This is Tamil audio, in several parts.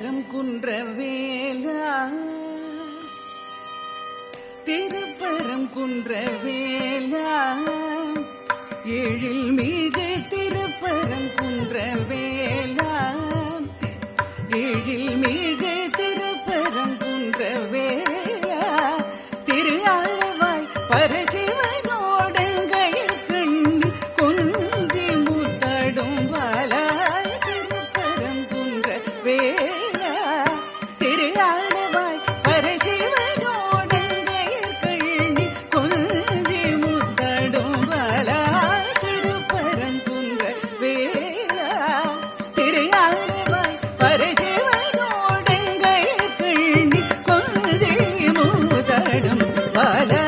திருப்பரம் குன்றவேலா திருப்பரம் குன்றவேலா எழில் மிகு திருப்பரம் குன்றவேலா எழில் மிகு திருப்பரம் குன்றவேலா திரு ஆழ்வாய் பரசிவனோடங்கள் கண்ணி கொஞ்சி முத்தடும் வாலா திருப்பரம் குன்றவேலா திரு ஆழ்வாய் பரசிவனோடங்கள் கண்ணி கொஞ்சி முத்தடும் வாலா திருப்பரம் குன்றவேலா திரு ஆழ்வாய் பரசிவனோடங்கள் கண்ணி கொஞ்சி முத்தடும் வாலா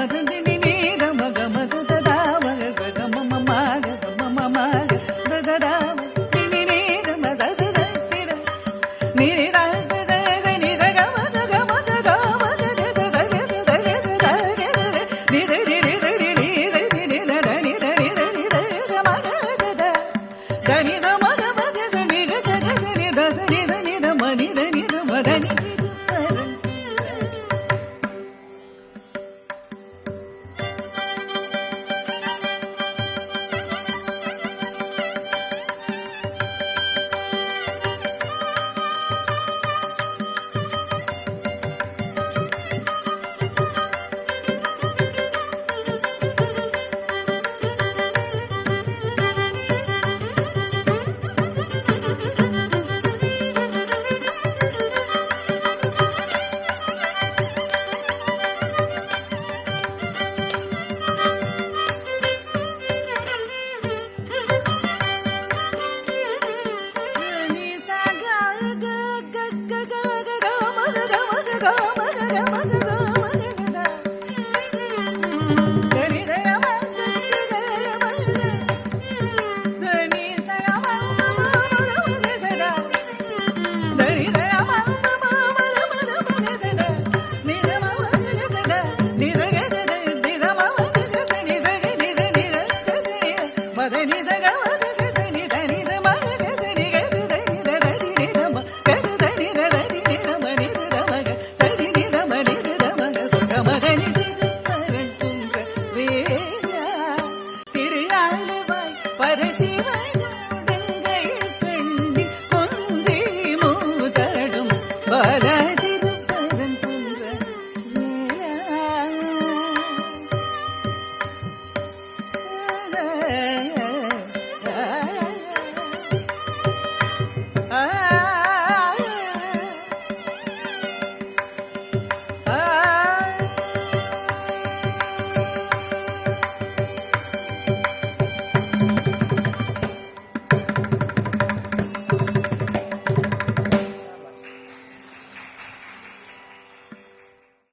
மதந்தினி நீத மக மத ததா மக சக மம மாக சம மாக ததா தினி நீத மச ச திர நிரி ர ச ச ச நி ச க மத க மத க மத க ச ச க ச ச க ச க க நி த ரி ரி த ரி ரி த ரி ரி த ர நி த ரி த ரி த ச ம க ச த த நி ச ம க ம க ச நி க ச க ச நி த ச நி த நி த ம நி த நி த ம த நி ni sa ga ga ga ga ga ga ga ma ga ma ga ma ga ma ga ma ga sa da